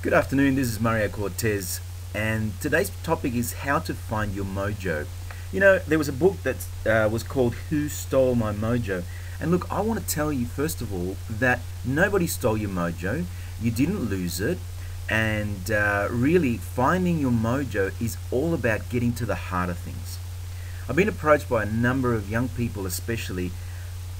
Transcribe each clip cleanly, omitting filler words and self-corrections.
Good afternoon, this is Mario Cortez, and today's topic is how to find your mojo. You know, there was a book that was called Who Stole My Mojo? And look, I want to tell you first of all that nobody stole your mojo, you didn't lose it, and really finding your mojo is all about getting to the heart of things. I've been approached by a number of young people especially,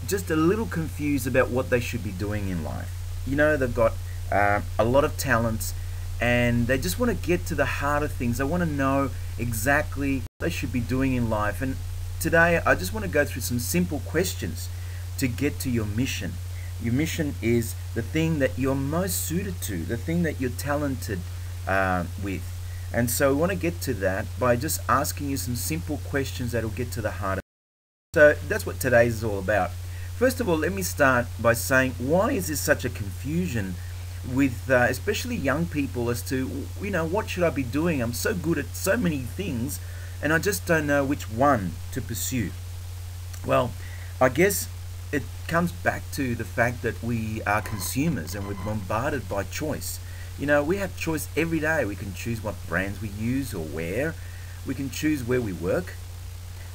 just a little confused about what they should be doing in life. You know, they've got a lot of talents and they just want to get to the heart of things. They want to know exactly what they should be doing in life. And today I just want to go through some simple questions to get to your mission. Your mission is the thing that you're most suited to, the thing that you're talented with. And so we want to get to that by just asking you some simple questions that will get to the heart of it. So that's what today's is all about. First of all, let me start by saying, why is there such a confusion with especially young people as to, you know, what should I be doing? I'm so good at so many things and I just don't know which one to pursue. Well, I guess it comes back to the fact that we are consumers and we're bombarded by choice. You know, we have choice every day. We can choose what brands we use or wear. We can choose where we work.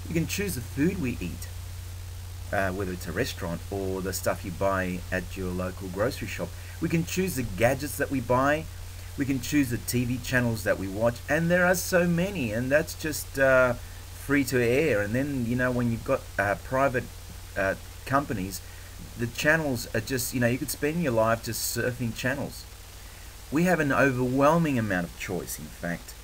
We can choose the food we eat. Whether it's a restaurant or the stuff you buy at your local grocery shop. We can choose the gadgets that we buy. We can choose the TV channels that we watch, and there are so many, and that's just free to air. And then, you know, when you've got private companies, the channels are just, you know, you could spend your life just surfing channels. We have an overwhelming amount of choice, in fact,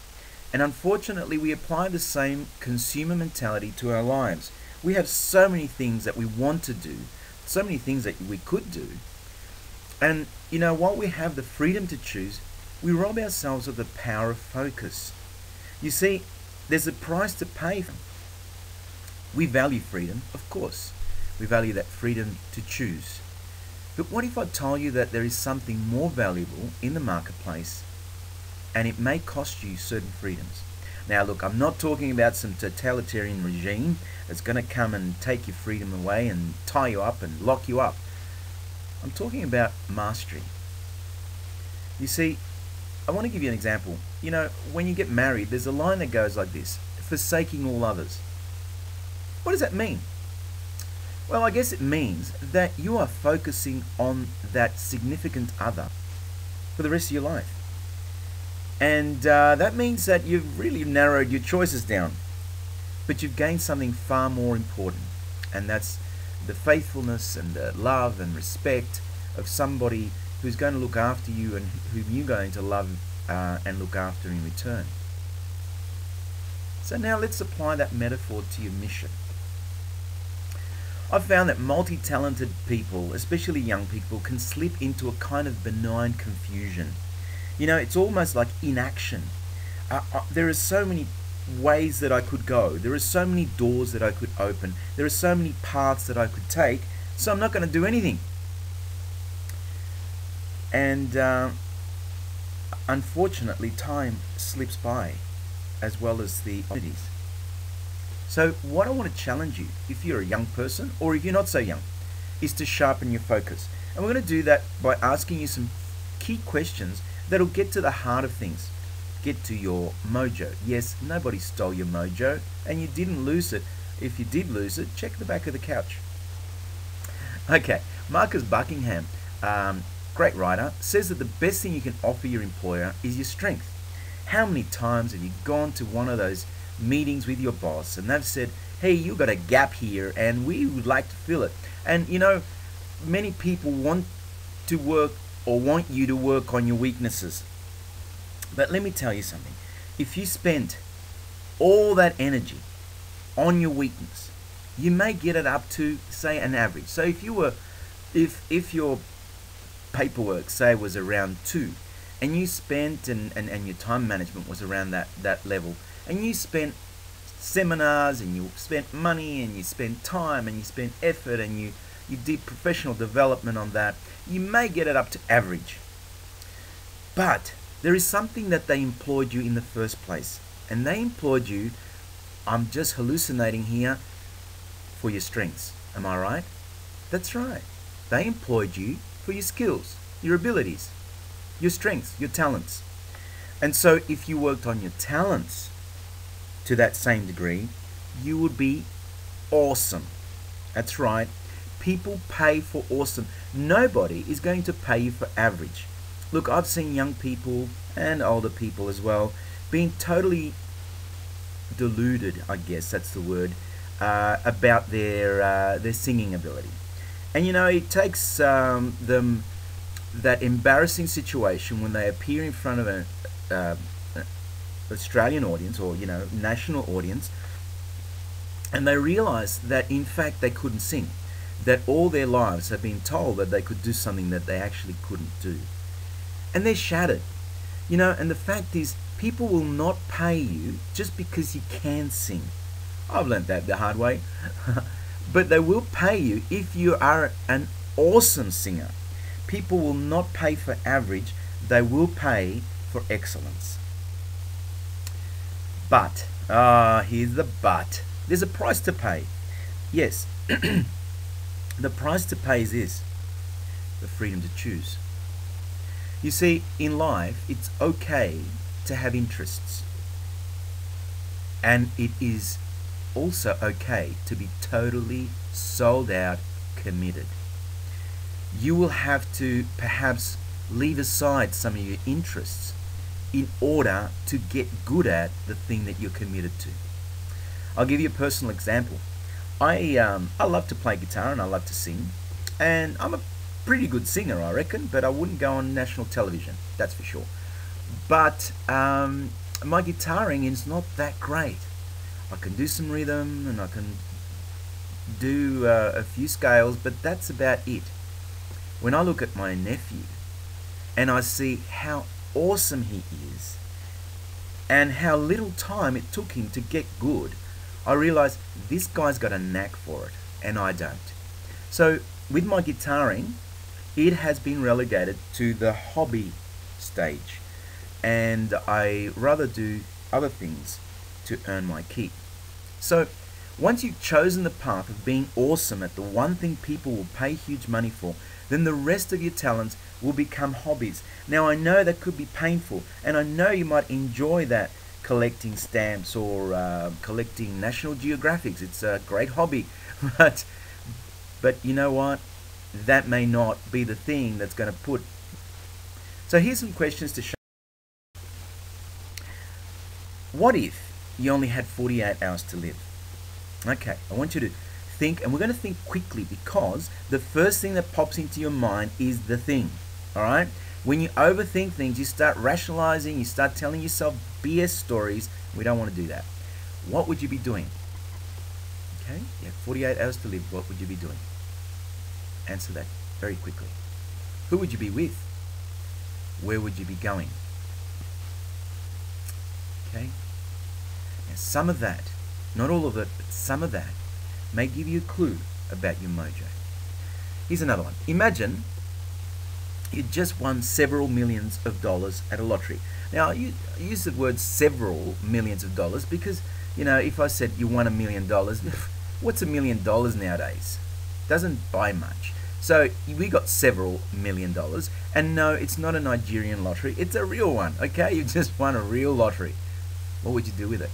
and unfortunately we apply the same consumer mentality to our lives. We have so many things that we want to do, so many things that we could do. And, you know, while we have the freedom to choose, we rob ourselves of the power of focus. You see, there's a price to pay. We value freedom, of course. We value that freedom to choose. But what if I told you that there is something more valuable in the marketplace and it may cost you certain freedoms? Now look, I'm not talking about some totalitarian regime that's going to come and take your freedom away and tie you up and lock you up. I'm talking about mastery. You see, I want to give you an example. You know, when you get married, there's a line that goes like this: forsaking all others. What does that mean? Well, I guess it means that you are focusing on that significant other for the rest of your life. And that means that you've really narrowed your choices down, but you've gained something far more important, and that's the faithfulness and the love and respect of somebody who's going to look after you and whom you're going to love and look after in return. So now let's apply that metaphor to your mission. I've found that multi-talented people, especially young people, can slip into a kind of benign confusion. You know, it's almost like inaction. There are so many ways that I could go. There are so many doors that I could open. There are so many paths that I could take, so I'm not going to do anything. And unfortunately, time slips by, as well as the opportunities. So what I want to challenge you, if you're a young person, or if you're not so young, is to sharpen your focus. And we're going to do that by asking you some key questions that'll get to the heart of things. Get to your mojo. Yes, nobody stole your mojo, and you didn't lose it. If you did lose it, check the back of the couch. Okay, Marcus Buckingham, great writer, says that the best thing you can offer your employer is your strength. How many times have you gone to one of those meetings with your boss and they've said, hey, you've got a gap here and we would like to fill it? And you know, many people want to work or want you to work on your weaknesses. But let me tell you something. If you spend all that energy on your weakness, you may get it up to, say, an average. So if you were, if your paperwork, say, was around 2, and you spent, and your time management was around that level, and you spent seminars, and you spent money, and you spent time, and you spent effort, and you did professional development on that, you may get it up to average. But there is something that they employed you in the first place, and they employed you, I'm just hallucinating here, for your strengths. Am I right? That's right. They employed you for your skills, your abilities. your strengths, your talents. And so if you worked on your talents to that same degree, you would be awesome. That's right. People pay for awesome. Nobody is going to pay you for average. Look, I've seen young people and older people as well being totally deluded, I guess that's the word, about their singing ability. And you know, it takes them that embarrassing situation when they appear in front of an Australian audience, or you know, national audience, and they realize that in fact they couldn't sing, that all their lives have been told that they could do something that they actually couldn't do, and they're shattered. You know, and the fact is, people will not pay you just because you can sing. I've learned that the hard way. But they will pay you if you are an awesome singer. People will not pay for average, they will pay for excellence. But, here's the but. There's a price to pay. Yes, the price to pay is this: the freedom to choose. You see, in life, it's okay to have interests. And it is also okay to be totally sold out, committed. You will have to perhaps leave aside some of your interests in order to get good at the thing that you're committed to. I'll give you a personal example. I love to play guitar and I love to sing, and I'm a pretty good singer, I reckon, but I wouldn't go on national television, that's for sure. But my guitaring is not that great. I can do some rhythm and I can do a few scales, but that's about it. When I look at my nephew and I see how awesome he is and how little time it took him to get good, I realize this guy's got a knack for it and I don't. So with my guitaring, it has been relegated to the hobby stage, and I rather do other things to earn my keep. So once you've chosen the path of being awesome at the one thing people will pay huge money for, then the rest of your talents will become hobbies. Now I know that could be painful, and I know you might enjoy that, collecting stamps or collecting National Geographics. It's a great hobby, but you know what? That may not be the thing that's going to put. So here's some questions to show. What if you only had 48 hours to live? Okay, I want you to think, and we're going to think quickly, because the first thing that pops into your mind is the thing. Alright? When you overthink things, you start rationalizing, you start telling yourself BS stories. We don't want to do that. What would you be doing? Okay, you have 48 hours to live. What would you be doing? Answer that very quickly. Who would you be with? Where would you be going? Okay? Now some of that, not all of it, but some of that may give you a clue about your mojo. Here's another one. Imagine you just won several millions of dollars at a lottery. Now, I use the word several millions of dollars because, you know, if I said you won $1 million, what's $1 million nowadays? Doesn't buy much. So we got several $1 million, and no, it's not a Nigerian lottery, it's a real one, okay? You just won a real lottery. What would you do with it?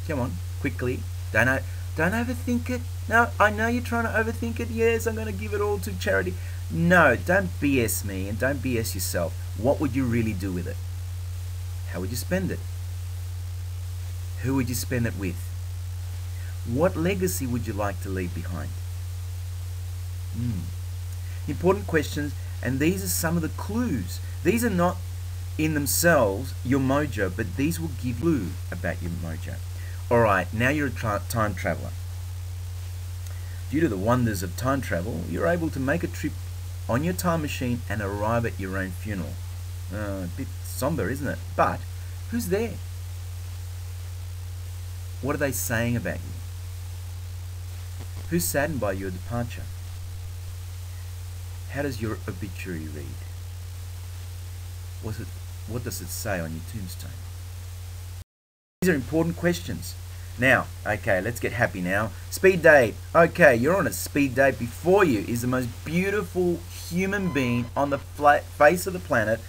Come on, quickly. Don't overthink it. No, I know you're trying to overthink it. Yes, I'm going to give it all to charity. No, don't BS me and don't BS yourself. What would you really do with it? How would you spend it? Who would you spend it with? What legacy would you like to leave behind? Important questions, and these are some of the clues. These are not in themselves your mojo, but these will give you about your mojo. Alright, now you're a time traveler. Due to the wonders of time travel, you're able to make a trip on your time machine and arrive at your own funeral. A bit somber, isn't it? But who's there? What are they saying about you? Who's saddened by your departure? How does your obituary read? What does it say on your tombstone? These are important questions. Now, okay, let's get happy now. Speed date. Okay, you're on a speed date. Before you is the most beautiful human being on the face of the planet.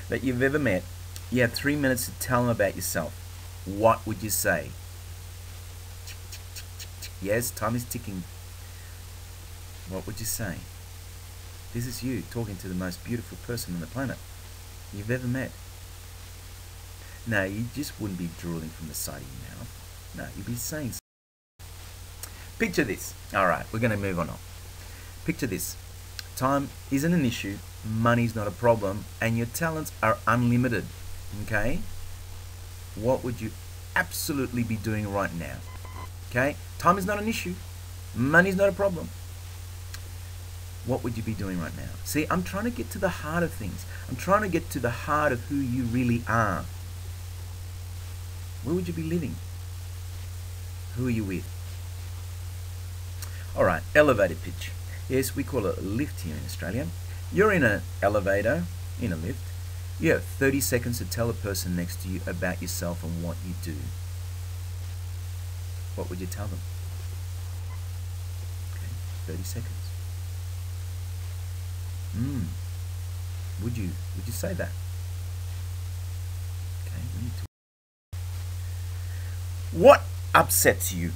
that you've ever met, you have 3 minutes to tell them about yourself. What would you say? Yes, time is ticking. What would you say? This is you talking to the most beautiful person on the planet you've ever met. No, you just wouldn't be drooling from the side of your mouth. No, you'd be saying something. Picture this. Alright, we're going to move on. Picture this. Time isn't an issue, money's not a problem, and your talents are unlimited. Okay? What would you absolutely be doing right now? Okay? Time is not an issue, money's not a problem. What would you be doing right now? See, I'm trying to get to the heart of things. I'm trying to get to the heart of who you really are. Where would you be living? Who are you with? Alright, elevator pitch. Yes, we call it a lift here in Australia. You're in an elevator, in a lift. You have 30 seconds to tell the person next to you about yourself and what you do. What would you tell them? Okay, 30 seconds. Would you say that? Okay, we need to. What upsets you?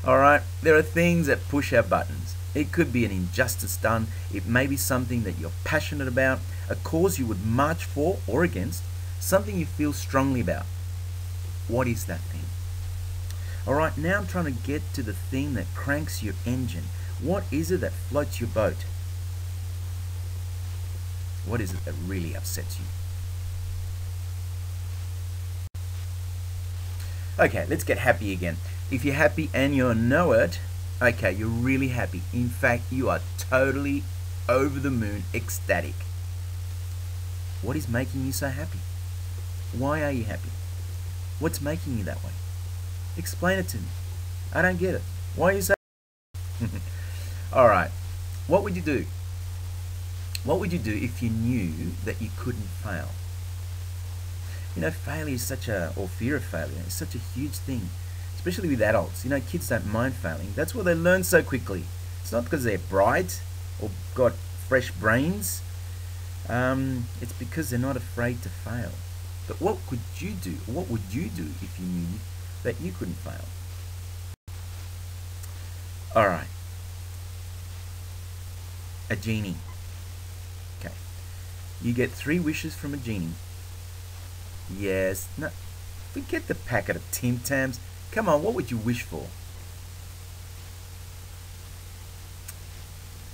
Alright, there are things that push our buttons. It could be an injustice done, it may be something that you're passionate about, a cause you would march for or against, something you feel strongly about. What is that thing? Alright, now I'm trying to get to the thing that cranks your engine. What is it that floats your boat? What is it that really upsets you? Okay, let's get happy again. If you're happy and you know it, okay, you're really happy. In fact, you are totally over the moon ecstatic. What is making you so happy? Why are you happy? What's making you that way? Explain it to me. I don't get it. Why are you so Alright, what would you do? What would you do if you knew that you couldn't fail? You know, failure is or fear of failure is such a huge thing, especially with adults. You know, kids don't mind failing. That's why they learn so quickly. It's not because they're bright or got fresh brains. It's because they're not afraid to fail. But what could you do? What would you do if you knew that you couldn't fail? Alright. A genie. Okay. You get 3 wishes from a genie. Yes. No, forget the packet of Tim Tams. Come on, what would you wish for?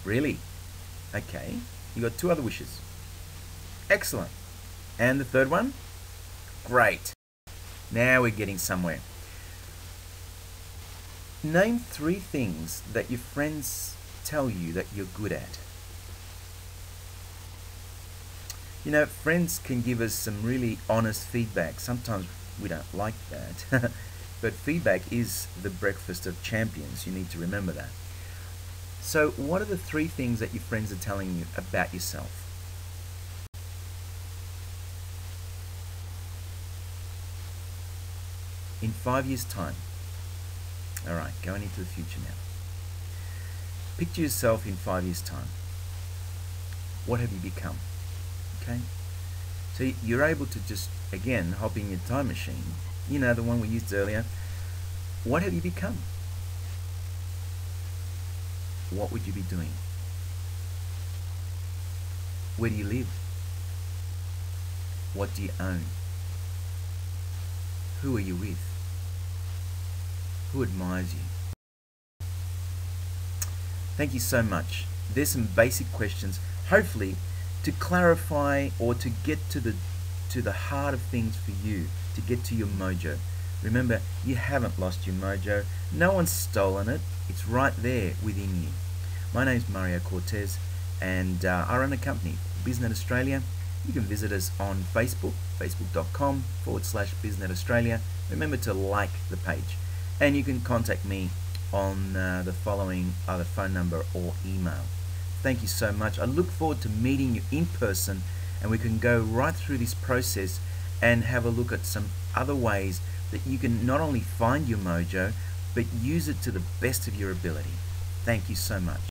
Really? Okay. You got 2 other wishes. Excellent. And the 3rd one? Great. Now we're getting somewhere. Name 3 things that your friends tell you that you're good at. You know, friends can give us some really honest feedback. Sometimes we don't like that. But feedback is the breakfast of champions. You need to remember that. So what are the 3 things that your friends are telling you about yourself? In 5 years' time. Alright, going into the future now. Picture yourself in 5 years' time. What have you become? Okay? So you're able to just, again, hop in your time machine. You know, the one we used earlier. What have you become? What would you be doing? Where do you live? What do you own? Who are you with? Who admires you? Thank you so much. There's some basic questions, hopefully, to clarify or to get to the heart of things for you, to get to your mojo. Remember, you haven't lost your mojo. No one's stolen it. It's right there within you. My name's Mario Cortez, and I run a company, BizNet Australia. You can visit us on Facebook, facebook.com/BizNet Australia. Remember to like the page. And you can contact me on the following either phone number or email. Thank you so much. I look forward to meeting you in person, and we can go right through this process and have a look at some other ways that you can not only find your mojo, but use it to the best of your ability. Thank you so much.